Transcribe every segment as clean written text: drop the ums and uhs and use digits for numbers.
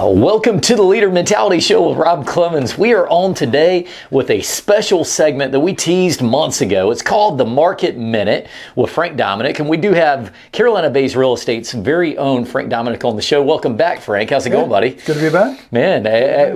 Welcome to the Leader Mentality Show with Rob Clemens. We are on today with a special segment that we teased months ago. It's called the Market Minute with Frank Dominick, and we do have Carolina Bays Real Estate's very own Frank Dominick on the show. Welcome back, Frank. How's it going, buddy? Good to be back. Man,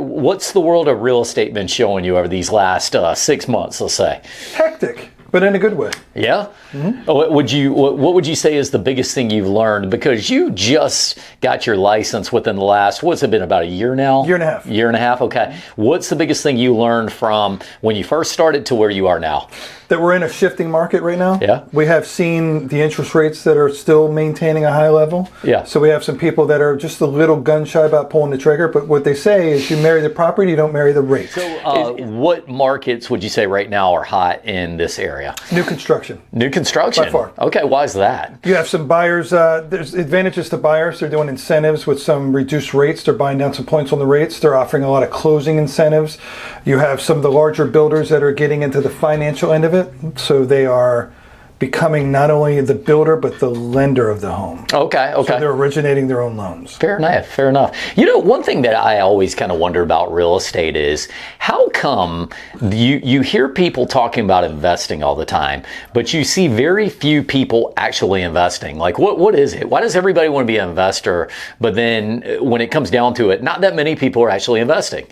what's the world of real estate been showing you over these last 6 months, let's say? Hectic, but in a good way. Yeah? Mm-hmm. What would you say is the biggest thing you've learned? Because you just got your license within the last, what's it been, about a year now? Year and a half. Year and a half, okay. What's the biggest thing you learned from when you first started to where you are now? That we're in a shifting market right now. Yeah. We have seen the interest rates that are still maintaining a high level. Yeah. So we have some people that are just a little gun shy about pulling the trigger, but what they say is you marry the property, you don't marry the rate. So what markets would you say right now are hot in this area? New construction. New construction? By far. Okay, why is that? You have some buyers, there's advantages to buyers. They're doing incentives with some reduced rates. They're buying down some points on the rates. They're offering a lot of closing incentives. You have some of the larger builders that are getting into the financial end of it. So they are becoming not only the builder, but the lender of the home. Okay. So they're originating their own loans. Fair enough. You know, one thing that I always kind of wonder about real estate is how come you hear people talking about investing all the time, but you see very few people actually investing? Like, what is it? Why does everybody want to be an investor, but then when it comes down to it, not that many people are actually investing?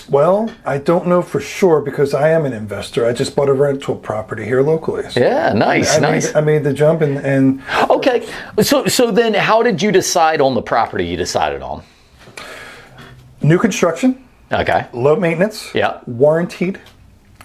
Well, I don't know for sure because I am an investor. I just bought a rental property here locally. So yeah, nice. I made the jump and okay. So then how did you decide on the property you decided on? New construction. Okay. Low maintenance. Yeah. Warranted.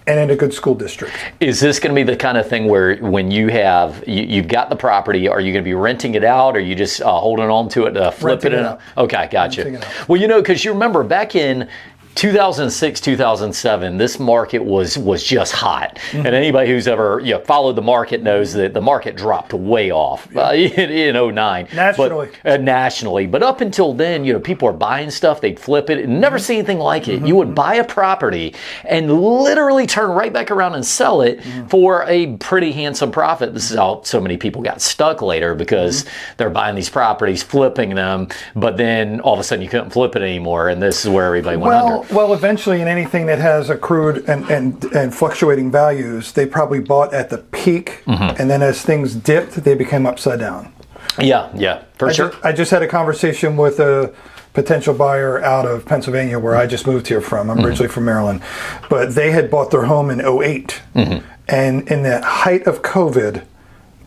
And in a good school district. Is this going to be the kind of thing where when you've got the property, are you going to be renting it out, or are you just holding on to it to flip renting it? Okay, gotcha. Well, you know, because you remember back in 2006, 2007, this market was just hot. Mm-hmm. And anybody who's ever followed the market knows that the market dropped way off in 09. Nationally. But up until then, people are buying stuff, they'd flip it, and never see anything like it. Mm-hmm. You would buy a property and literally turn right back around and sell it for a pretty handsome profit. This is how so many people got stuck later because they're buying these properties, flipping them, but then all of a sudden you couldn't flip it anymore, and this is where everybody went under. Well, eventually in anything that has accrued and fluctuating values, they probably bought at the peak, and then as things dipped, they became upside down. Yeah, for sure. I just had a conversation with a potential buyer out of Pennsylvania where I just moved here from. I'm originally from Maryland. But they had bought their home in 08. And in the height of COVID,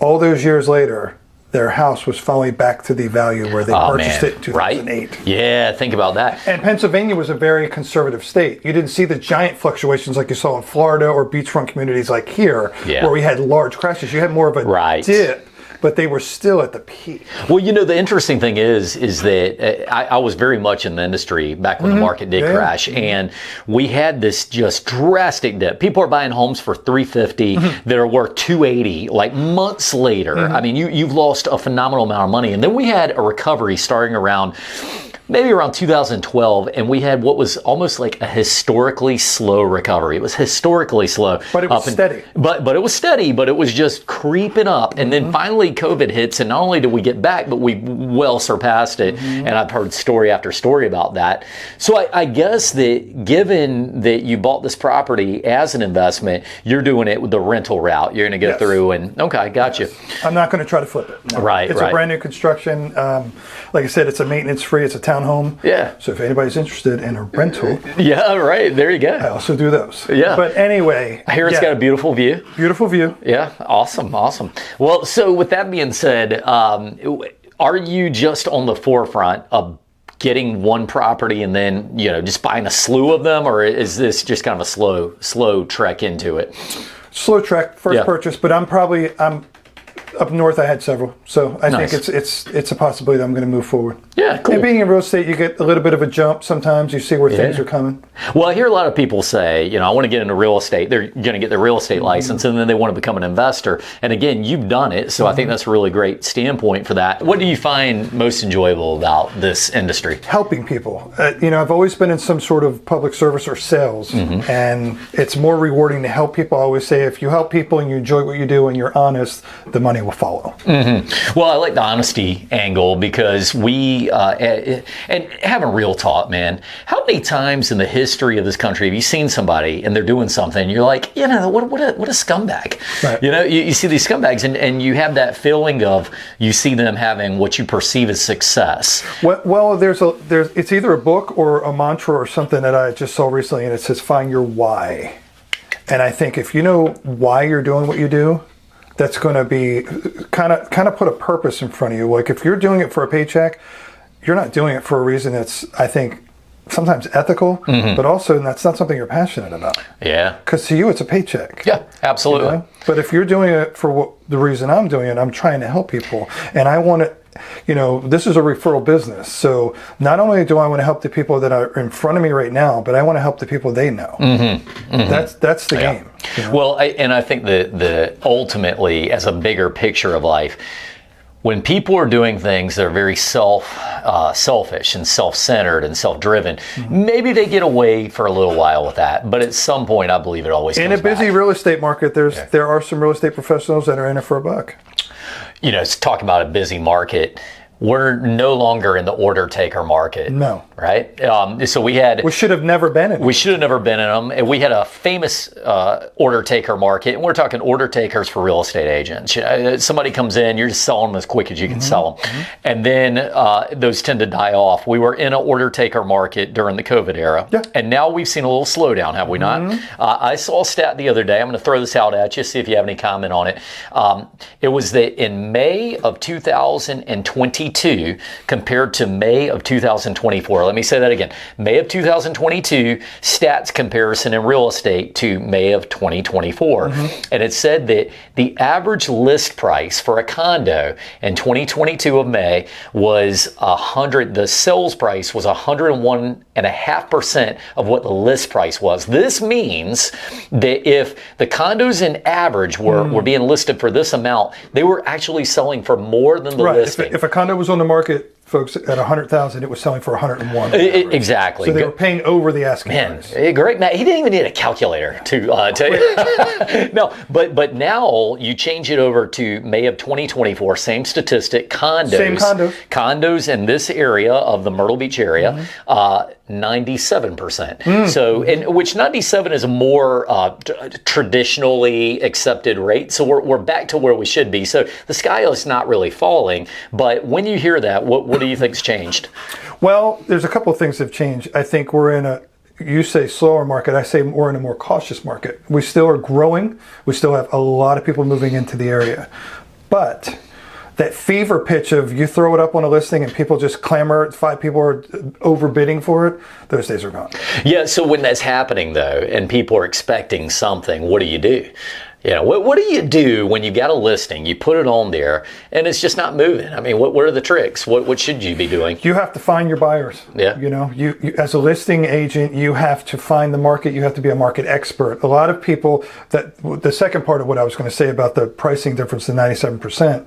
all those years later, their house was finally back to the value where they purchased it in 2008. Right? Yeah, think about that. And Pennsylvania was a very conservative state. You didn't see the giant fluctuations like you saw in Florida or beachfront communities like here, where we had large crashes. You had more of a dip, but they were still at the peak. Well, the interesting thing is that I was very much in the industry back when the market did crash, and we had this just drastic dip. People are buying homes for $350 that are worth $280 like months later. I mean, you've lost a phenomenal amount of money. And then we had a recovery starting around 2012, and we had what was almost like a historically slow recovery. It was historically slow. But it was steady. But it was steady, but it was just creeping up. And then finally COVID hits, and not only did we get back, but we well surpassed it. And I've heard story after story about that. So I guess that given that you bought this property as an investment, you're doing it with the rental route. You're going to get through and, okay, gotcha. I'm not going to try to flip it. No. Right, It's a brand new construction. Like I said, it's a maintenance free. It's a townhome. Yeah. So if anybody's interested in a rental. Yeah, right. There you go. I also do those. Yeah. But anyway. I hear it's got a beautiful view. Beautiful view. Yeah. Awesome. Well, so with that being said, are you just on the forefront of getting one property and then, just buying a slew of them, or is this just kind of a slow trek into it? Slow trek, first purchase, but I'm up north. I had several, so I think it's a possibility that I'm going to move forward. Yeah, cool. And being in real estate, you get a little bit of a jump. Sometimes you see where things are coming. Well, I hear a lot of people say, I want to get into real estate. They're going to get their real estate license, and then they want to become an investor. And again, you've done it, so I think that's a really great standpoint for that. What do you find most enjoyable about this industry? Helping people. I've always been in some sort of public service or sales, and it's more rewarding to help people. I always say, if you help people and you enjoy what you do and you're honest, the money will follow. Well, I like the honesty angle because we, and having real talk, man, how many times in the history of this country have you seen somebody and they're doing something and you're like, what a scumbag. Right. You see these scumbags and you have that feeling of you see them having what you perceive as success. Well, it's either a book or a mantra or something that I just saw recently, and it says, find your why. And I think if you know why you're doing what you do, that's going to be kind of put a purpose in front of you. Like if you're doing it for a paycheck, you're not doing it for a reason that's, I think, sometimes ethical, but also that's not something you're passionate about. Yeah. Because to you, it's a paycheck. Yeah, absolutely. You know? But if you're doing it for the reason I'm doing it, I'm trying to help people. And I want to, this is a referral business. So not only do I want to help the people that are in front of me right now, but I want to help the people they know. That's the game. You know? Well, I think that ultimately, as a bigger picture of life, when people are doing things that are very selfish and self-centered and self-driven, maybe they get away for a little while with that. But at some point, I believe it always comes back. In a busy real estate market, there are some real estate professionals that are in it for a buck. It's talking about a busy market. We're no longer in the order taker market. No. Right? So we should have never been in them. We should have never been in them. And we had a famous order taker market. And we're talking order takers for real estate agents. Somebody comes in, you're just selling them as quick as you can sell them. And then those tend to die off. We were in an order taker market during the COVID era. Yeah. And now we've seen a little slowdown, have we not? I saw a stat the other day. I'm going to throw this out at you, see if you have any comment on it. It was that in May of 2022, compared to May of 2024. Let me say that again. May of 2022 stats comparison in real estate to May of 2024. And it said that the average list price for a condo in 2022 of May was the sales price was 101.5% of what the list price was. This means that if the condos in average were being listed for this amount, they were actually selling for more than the listing. If a condo was on the market, folks, at 100,000, it was selling for 101. Exactly. So they were paying over the asking price. Great, Matt. He didn't even need a calculator to tell you. No, but now you change it over to May of 2024. Same statistic. Condos in this area of the Myrtle Beach area, 97%. So, which 97 is a more traditionally accepted rate. So we're back to where we should be. So the sky is not really falling. But when you hear that, what do you think's changed? Well, there's a couple of things that have changed. I think we're in you say slower market, I say we're in a more cautious market. We still are growing. We still have a lot of people moving into the area. But that fever pitch of you throw it up on a listing and people just clamor, 5 people are overbidding for it, those days are gone. Yeah, so when that's happening though, and people are expecting something, what do you do? What do you do when you got a listing, you put it on there, and it's just not moving? I mean, what are the tricks? What should you be doing? You have to find your buyers. Yeah. You as a listing agent, you have to find the market. You have to be a market expert. A lot of people, the second part of what I was going to say about the pricing difference, the 97%,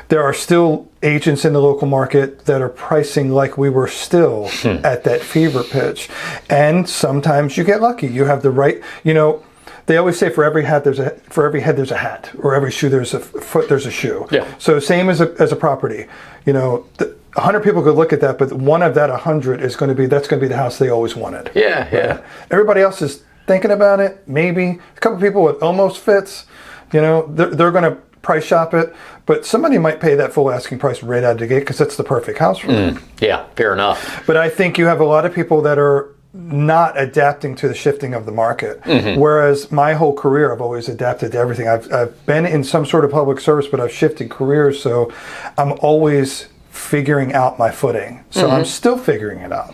there are still agents in the local market that are pricing like we were still at that fever pitch. And sometimes you get lucky. You have the right, they always say for every head there's a hat, or every shoe there's a foot there's a shoe. Yeah. So same as a property. 100 people could look at that, but one of that 100 is going to be the house they always wanted. Yeah, yeah. Right? Everybody else is thinking about it. Maybe a couple people with almost fits. They're going to price shop it, but somebody might pay that full asking price right out of the gate because it's the perfect house for them. Yeah, fair enough. But I think you have a lot of people that are not adapting to the shifting of the market. Whereas my whole career, I've always adapted to everything. I've been in some sort of public service, but I've shifted careers, so I'm always figuring out my footing. So I'm still figuring it out.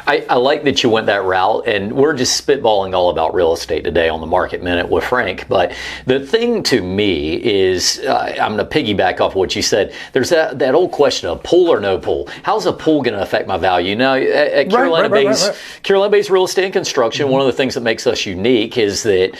I like that you went that route, and we're just spitballing all about real estate today on the Market Minute with Frank. But the thing to me is, I'm going to piggyback off what you said. There's that old question of pull or no pull. How's a pull going to affect my value? Now, at Carolina Bay's Real Estate and Construction, one of the things that makes us unique is that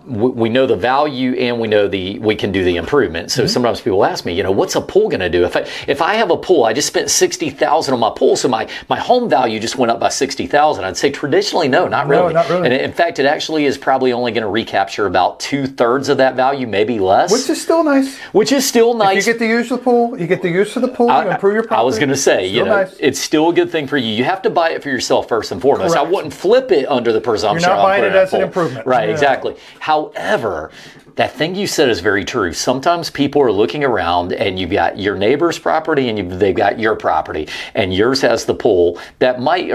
we know the value and we know we can do the improvement. So sometimes people ask me, what's a pull going to do? If I have a pool, I just spent $60,000 on my pool, so my home value just went up by 60,000. I'd say traditionally, no, not really. No, not really. And in fact, it actually is probably only going to recapture about 2/3 of that value, maybe less. Which is still nice. Which is still nice. If you get the use of the pool, you get the use of the pool, you improve your property. I was going to say, nice. it's still a good thing for you. You have to buy it for yourself first and foremost. Correct. I wouldn't flip it under the presumption. You're not buying it as an improvement. Right, Yeah. exactly. However, that thing you said is very true. Sometimes people are looking around and you've got your neighbor's property and they've got your property and yours has the pool. That might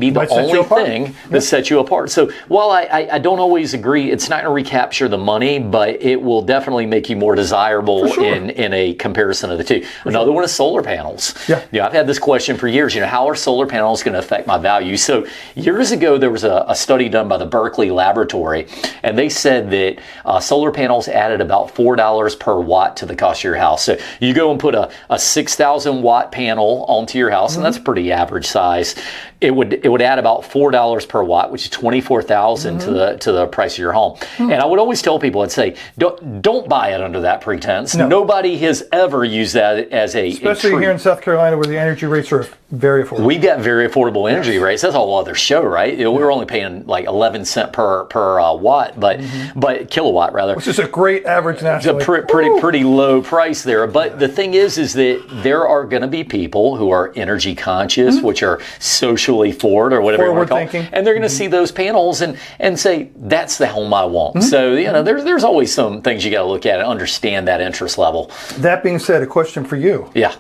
be the only thing that sets you apart. So while I don't always agree, it's not going to recapture the money, but it will definitely make you more desirable in a comparison of the two. Another one is solar panels. Yeah. I've had this question for years. How are solar panels going to affect my value? So years ago, there was a study done by the Berkeley Laboratory, and they said that solar panels added about $4 per watt to the cost of your house. So you go and put a 6,000 watt panel onto your house, and that's pretty average size. It would add about $4 per watt, which is $24,000 to the price of your home. And I would always tell people, I'd say, don't buy it under that pretense. No. Nobody has ever used that as especially here in South Carolina, where the energy rates are very affordable. We've got very affordable energy rates. That's a whole other show, right? We're only paying like 11 cents per watt, but kilowatt rather. Which is a great average nationally. It's a pretty low price there. But the thing is that there are going to be people who are energy conscious, which are socially forward or whatever you want to call it, and they're going to see those panels and say, that's the home I want. So there's always some things you got to look at and understand that interest level. That being said, a question for you. Yeah.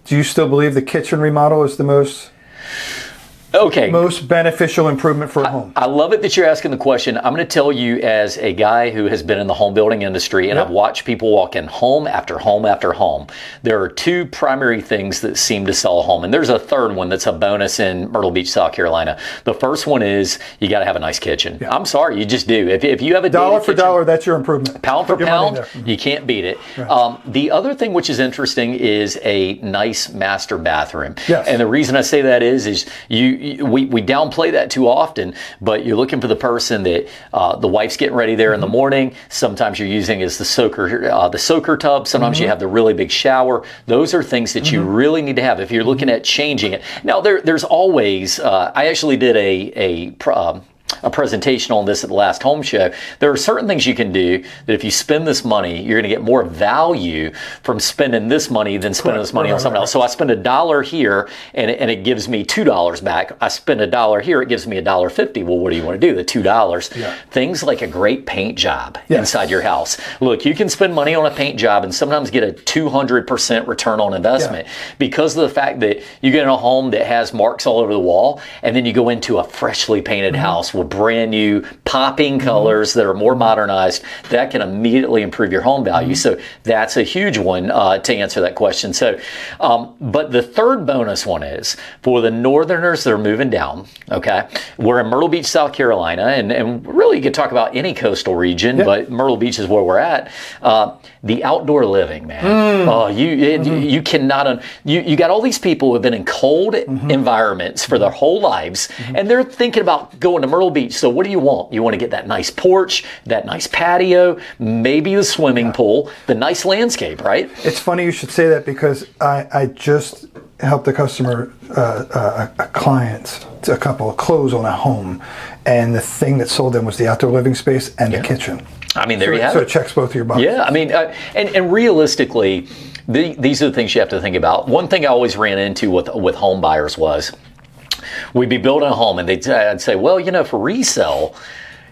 Do you still believe the kitchen remodel is the most beneficial improvement for a home? I love it that you're asking the question. I'm going to tell you, as a guy who has been in the home building industry, and I've watched people walk in home after home after home, there are two primary things that seem to sell a home. And there's a third one that's a bonus in Myrtle Beach, South Carolina. The first one is you got to have a nice kitchen. Yeah. I'm sorry, you just do. If you have a dollar for kitchen, dollar, that's your improvement. Pound for pound, you can't beat it. Right. The other thing which is interesting is a nice master bathroom. Yes. And the reason I say that is we downplay that too often, but you're looking for the person that the wife's getting ready there in the morning. Sometimes you're using as the soaker tub. Sometimes you have the really big shower. Those are things that you really need to have if you're looking at changing it. Now there's always I actually did a presentation on this at the last home show. There are certain things you can do that if you spend this money, you're going to get more value from spending this money than spending this money on something else. So I spend $1 here and it gives me $2 back. I spend $1 here, it gives me $1.50. Well, what do you want to do? The $2. Yeah. Things like a great paint job inside your house. Look, you can spend money on a paint job and sometimes get a 200% return on investment because of the fact that you get in a home that has marks all over the wall, and then you go into a freshly painted house with brand new popping colors that are more modernized. That can immediately improve your home value. So that's a huge one to answer that question. So, but the third bonus one is for the northerners that are moving down. Okay, we're in Myrtle Beach, South Carolina, and really you could talk about any coastal region, but Myrtle Beach is where we're at. The outdoor living, man. Oh, you cannot. You got all these people who have been in cold environments for their whole lives, and they're thinking about going to Myrtle Beach. So what do you want? You want to get that nice porch, that nice patio, maybe the swimming pool, the nice landscape, right? It's funny you should say that because I just helped a customer, a client, a couple close on a home, and the thing that sold them was the outdoor living space and the kitchen. I mean, there you have it. So it checks both of your boxes. Yeah, I mean, and realistically, these are the things you have to think about. One thing I always ran into with home buyers was, we'd be building a home and I'd say, well, for resale,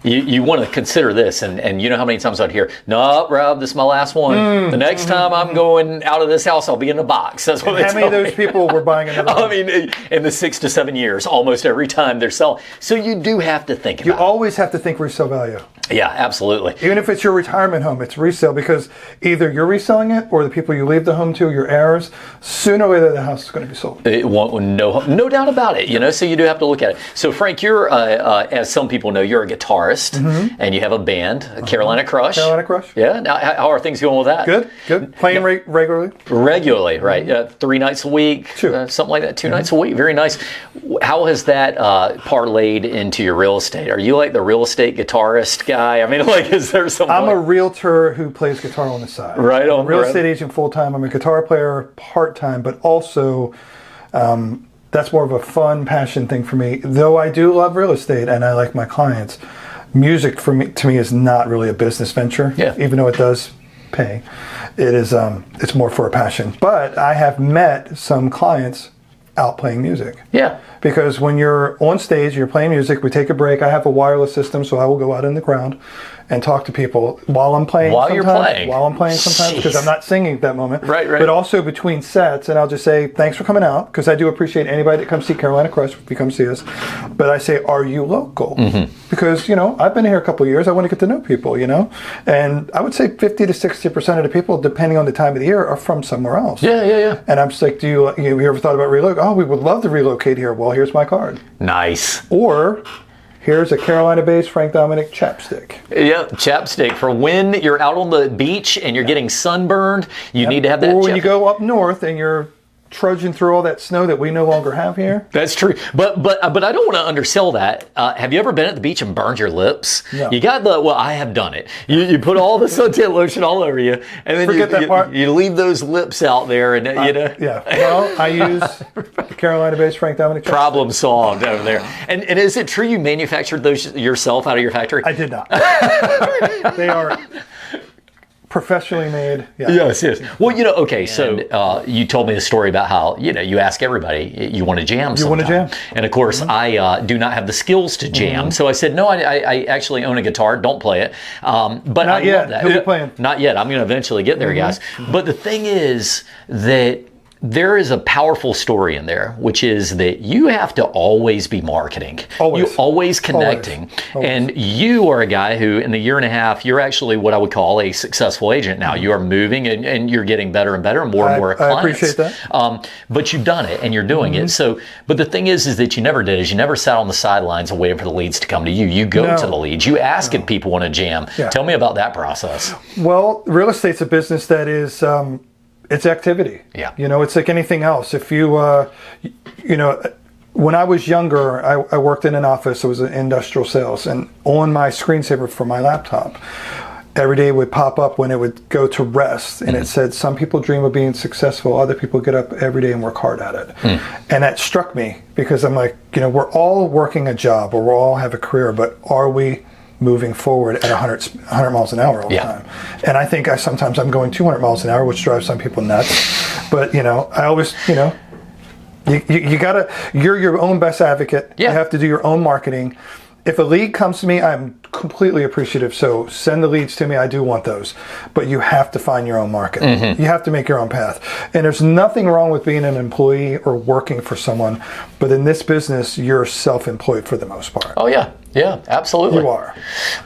you want to consider this. And you know how many times I'd hear, no, Rob, this is my last one. The next time I'm going out of this house, I'll be in a box. That's what they tell me. How many of those people were buying another home? I mean, in the 6 to 7 years, almost every time they're selling. So you do have to think about it. You always have to think resale value. Yeah, absolutely. Even if it's your retirement home, it's resale because either you're reselling it or the people you leave the home to, your heirs, sooner or later the house is going to be sold. No doubt about it. So you do have to look at it. So Frank, you're, as some people know, you're a guitarist and you have a band, Carolina Crush. Carolina Crush. Yeah. Now, how are things going with that? Good. Playing regularly? Regularly, right. 3 nights a week, something like that, 2 nights a week. Very nice. How has that parlayed into your real estate? Are you like the real estate guitarist guy? I mean, is there some? I'm a realtor who plays guitar on the side. Right on. I'm a real estate agent full time. I'm a guitar player part time, but also That's more of a fun passion thing for me. Though I do love real estate and I like my clients, music to me is not really a business venture. Yeah. Even though it does pay, it is. It's more for a passion. But I have met some clients out playing music. Yeah. Because when you're on stage, you're playing music, we take a break. I have a wireless system, so I will go out in the crowd and talk to people while I'm playing. While you're playing. While I'm playing sometimes, because I'm not singing at that moment. Right. But also between sets, and I'll just say, thanks for coming out, because I do appreciate anybody that comes see Carolina Crush, if you come see us. But I say, are you local? Because, I've been here a couple of years. I want to get to know people, And I would say 50 to 60% of the people, depending on the time of the year, are from somewhere else. Yeah. And I'm just like, you ever thought about relocate? Oh, we would love to relocate here. Well, here's my card. Nice. Or here's a Carolina-based Frank Dominick chapstick. Yeah, chapstick for when you're out on the beach and you're getting sunburned. You need to have that. Or when you go up north and you're trudging through all that snow that we no longer have here. That's true, but I don't want to undersell that. Have you ever been at the beach and burned your lips? No. You got I have done it. You put all the suntan lotion all over you, and then you leave those lips out there, and Yeah. Well, I use the Carolina-based Frank Dominick chapstick. Problem solved over there. And is it true you manufactured those yourself out of your factory? I did not. They are professionally made. Yeah. Yes. Well, okay, so you told me the story about how, you ask everybody, you want to jam sometime. You want to jam? And of course, I do not have the skills to jam. So I said, no, I actually own a guitar, don't play it. But not I yet. love that. Who'll be playing? Not yet. I'm going to eventually get there, guys. But the thing is that there is a powerful story in there, which is that you have to always be marketing. Always. You're always connecting. Always. And you are a guy who, in the year and a half, you're actually what I would call a successful agent now. You are moving and you're getting better and better and more clients. I appreciate that. But you've done it and you're doing it. So, but the thing is that you never did is you never sat on the sidelines and waited for the leads to come to you. You go to the leads. You ask if people want to jam. Yeah. Tell me about that process. Well, real estate's a business that is... it's activity. Yeah. It's like anything else. If you, when I was younger, I worked in an office. It was in industrial sales. And on my screensaver for my laptop, every day would pop up when it would go to rest. And it said, some people dream of being successful. Other people get up every day and work hard at it. And that struck me because I'm like, we're all working a job or we all have a career, but are we moving forward at 100 miles an hour all the time? And I think sometimes I'm going 200 miles an hour, which drives some people nuts. But, I always, you gotta, you're your own best advocate. Yeah. You have to do your own marketing. If a lead comes to me, I'm completely appreciative. So send the leads to me. I do want those. But you have to find your own market. You have to make your own path. And there's nothing wrong with being an employee or working for someone. But in this business, you're self-employed for the most part. Oh, yeah. Yeah, absolutely. You are.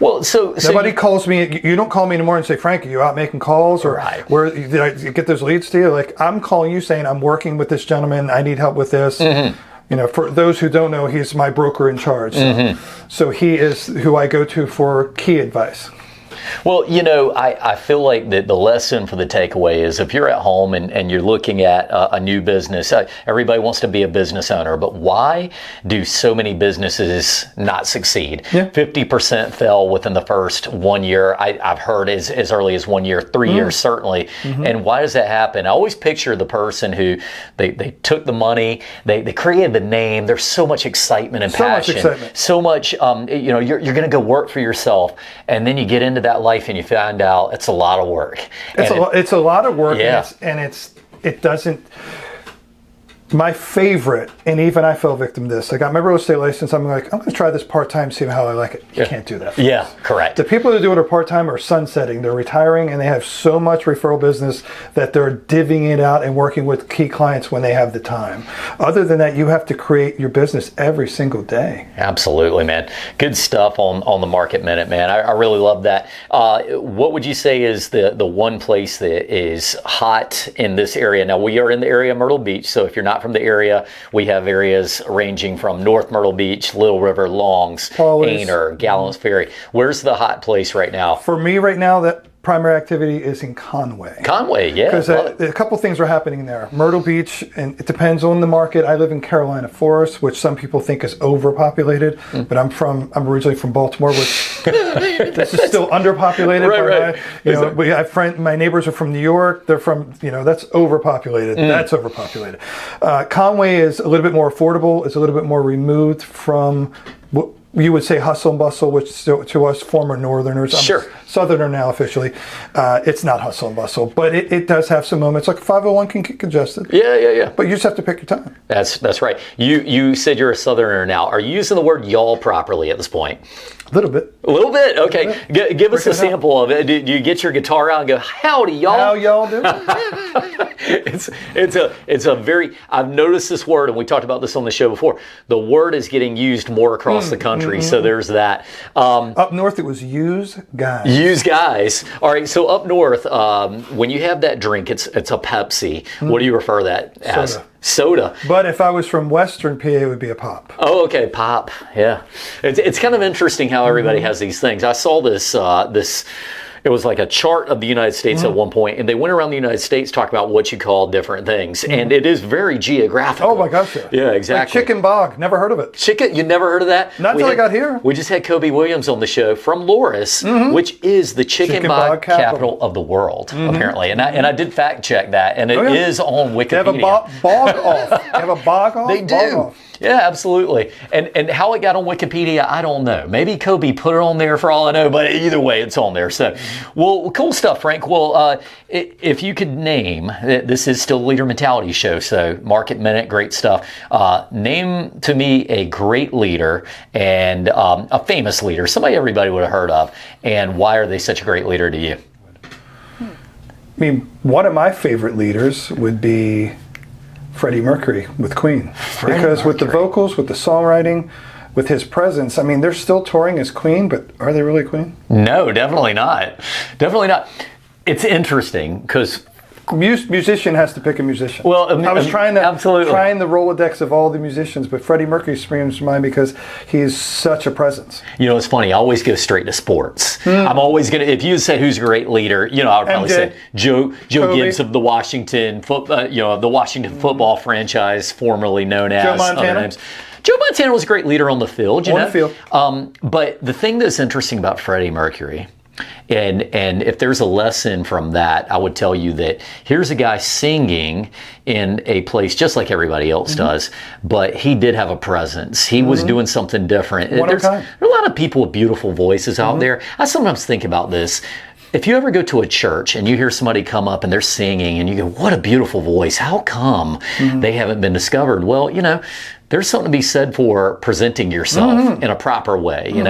Well, so nobody calls me. You don't call me anymore and say, Frank, are you out making calls? Or where did I get those leads to you? Like, I'm calling you saying, I'm working with this gentleman. I need help with this. For those who don't know, he's my broker in charge. So he is who I go to for key advice. Well, I feel like that the lesson for the takeaway is if you're at home and you're looking at a new business, everybody wants to be a business owner, but why do so many businesses not succeed? 50% fail within the first 1 year. I've heard as early as 1 year, 3 years certainly. And why does that happen? I always picture the person who they took the money, they created the name. There's so much excitement and passion. So much, you're going to go work for yourself, and then you get into that life and you find out it's a lot of work. It's a lot of work. Yeah. It doesn't. My favorite, and even I fell victim to this. I got my real estate license. I'm like, I'm going to try this part-time, see how I like it. You can't do that. Yeah, correct. The people that do it are part-time or sunsetting. They're retiring and they have so much referral business that they're divvying it out and working with key clients when they have the time. Other than that, you have to create your business every single day. Absolutely, man. Good stuff on the Market Minute, man. I really love that. What would you say is the one place that is hot in this area? Now, we are in the area of Myrtle Beach, so if you're not from the area, we have areas ranging from North Myrtle Beach, Little River, Longs, Ainer, Gallants Ferry. Where's the hot place right now? For me right now, that primary activity is in Conway. Conway, yeah. Because a couple things are happening there. Myrtle Beach, and it depends on the market. I live in Carolina Forest, which some people think is overpopulated, but I'm originally from Baltimore, which this is still underpopulated. Right. We have my neighbors are from New York. They're from, that's overpopulated. That's overpopulated. Conway is a little bit more affordable. It's a little bit more removed from what you would say hustle and bustle, which to us former Northerners, I'm a Southerner now officially, it's not hustle and bustle, but it does have some moments. Like 501 can get congested. Yeah. But you just have to pick your time. That's right. You said you're a Southerner now. Are you using the word y'all properly at this point? A little bit. Okay. Give us a sample of it. Do you get your guitar out and go, howdy, y'all? How y'all doing? It's a very, I've noticed this word, and we talked about this on the show before. The word is getting used more across the country, so there's that. Up north, it was use guys. Use guys. All right, so up north, when you have that drink, it's a Pepsi. What do you refer to that as? Soda. But if I was from Western PA, it would be a pop. Oh, okay, pop. Yeah, it's kind of interesting how everybody has these things. I saw this. It was like a chart of the United States at one point, and they went around the United States talking about what you call different things, and it is very geographical. Oh my gosh! Yeah, exactly. Like chicken bog. Never heard of it. Chicken? You never heard of that? Not until I got here. We just had Kobe Williams on the show from Loris, which is the chicken bog capital of the world, apparently. And I did fact check that, and it is on Wikipedia. They have a bog off. They have a bog off. They do. Yeah, absolutely. And how it got on Wikipedia, I don't know. Maybe Kobe put it on there for all I know, but either way, it's on there. So, well, cool stuff, Frank. Well, if you could name, this is still a Leader Mentality show, so Market Minute, great stuff. Name to me a great leader and a famous leader, somebody everybody would have heard of, and why are they such a great leader to you? I mean, one of my favorite leaders would be Freddie Mercury with Queen. Because with the vocals, with the songwriting, with his presence, I mean, they're still touring as Queen, but are they really Queen? No, definitely not. Definitely not. It's interesting because musician has to pick a musician. Well, I was trying the Rolodex of all the musicians, but Freddie Mercury springs to mind because he's such a presence. It's funny. I always go straight to sports. I'm always gonna. If you said who's a great leader, I would probably say Joe Gibbs of the Washington football franchise, formerly known as Joe Montana. Other names. Joe Montana was a great leader on the field. On the field. But the thing that's interesting about Freddie Mercury. And if there's a lesson from that, I would tell you that here's a guy singing in a place just like everybody else does, but he did have a presence. He was doing something different. There are a lot of people with beautiful voices out there. I sometimes think about this. If you ever go to a church and you hear somebody come up and they're singing and you go, what a beautiful voice. How come they haven't been discovered? Well, there's something to be said for presenting yourself in a proper way, and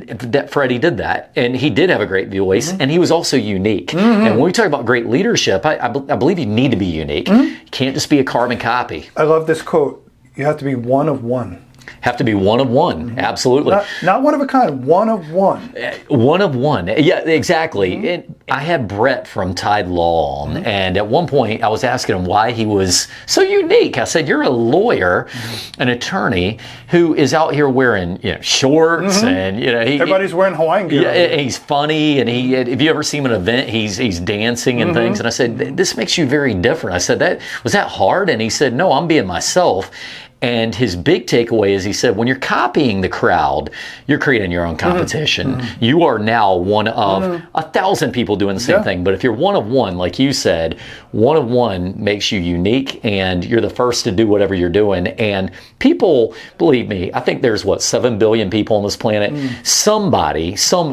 that Freddie did that. And he did have a great voice, and he was also unique. And when we talk about great leadership, I believe you need to be unique. You can't just be a carbon copy. I love this quote. You have to be one of one. Have to be one of one, absolutely. Not one of a kind, one of one. One of one, yeah, exactly. And I had Brett from Tide Law on, and at one point I was asking him why he was so unique. I said, you're a lawyer, an attorney, who is out here wearing shorts, and everybody's wearing Hawaiian gear. Yeah, he's funny, and if you ever see him at an event, he's dancing and things. And I said, this makes you very different. I said, was that hard? And he said, no, I'm being myself. And his big takeaway is he said, when you're copying the crowd, you're creating your own competition. You are now one of 1,000 people doing the same thing. But if you're one of one, like you said, one of one makes you unique, and you're the first to do whatever you're doing. And people, believe me, I think there's 7 billion people on this planet. Some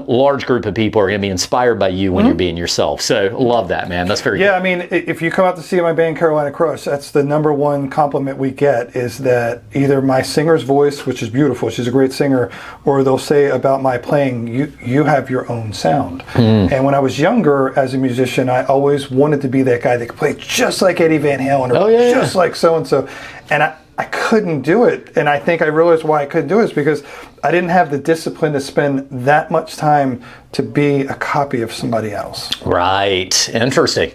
large group of people are going to be inspired by you when you're being yourself. So love that, man. That's very good. I mean, if you come out to see my band Carolina Crush, that's the number one compliment we get, is that either my singer's voice, which is beautiful, she's a great singer, or they'll say about my playing, you have your own sound. And when I was younger as a musician, I always wanted to be that guy that could play just like Eddie Van Halen, or just like so-and-so. And I couldn't do it. And I think I realized why I couldn't do it is because I didn't have the discipline to spend that much time to be a copy of somebody else. Right. Interesting.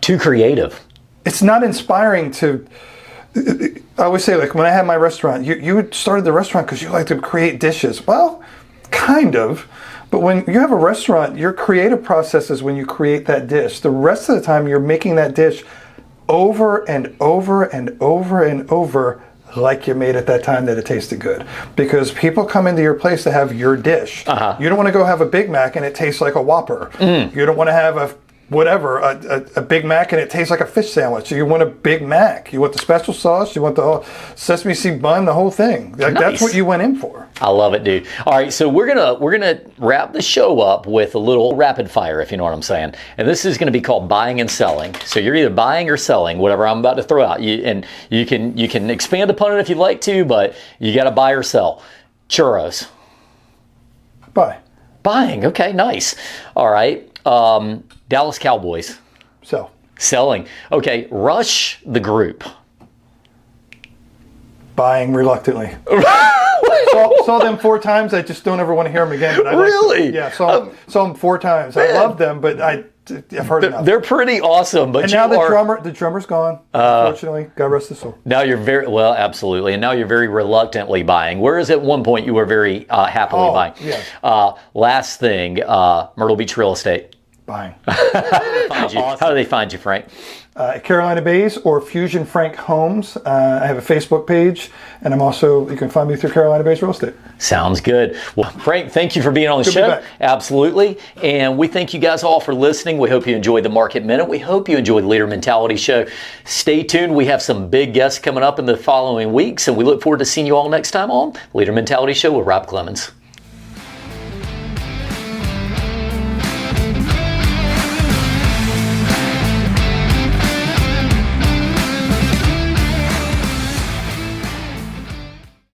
Too creative. It's not inspiring to... I always say, like, when I had my restaurant, you started the restaurant because you like to create dishes. Well, kind of. But when you have a restaurant, your creative process is when you create that dish. The rest of the time, you're making that dish over and over and over and over, like you made at that time that it tasted good. Because people come into your place to have your dish. You don't want to go have a Big Mac and it tastes like a Whopper. You don't want to have a Big Mac and it tastes like a fish sandwich. You want a Big Mac. You want the special sauce. You want the whole sesame seed bun, the whole thing. Nice. That's what you went in for. I love it, dude. All right, so we're gonna wrap the show up with a little rapid fire, if you know what I'm saying. And this is gonna be called buying and selling. So you're either buying or selling whatever I'm about to throw out. You can expand upon it if you'd like to, but you got to buy or sell. Churros. Buy. Buying. Okay, nice. All right. Dallas Cowboys. Sell. Selling. Okay, Rush the group. Buying reluctantly. Saw them 4 times. I just don't ever want to hear them again. But I Really? Like them. Yeah, saw them 4 times. I love them, but I've heard enough. They're pretty awesome, but and now the drummer's gone. Unfortunately, God rest his soul. Now you're absolutely, and now you're very reluctantly buying. Whereas at one point you were very happily buying. Yeah. Last thing, Myrtle Beach Real Estate. Buying. How do they find you, Frank? Carolina Bays or Fusion Frank Homes. I have a Facebook page, and you can find me through Carolina Bays Real Estate. Sounds good. Well, Frank, thank you for being on the show. Absolutely. And we thank you guys all for listening. We hope you enjoyed the Market Minute. We hope you enjoyed the Leader Mentality Show. Stay tuned. We have some big guests coming up in the following weeks, and we look forward to seeing you all next time on Leader Mentality Show with Rob Clemens.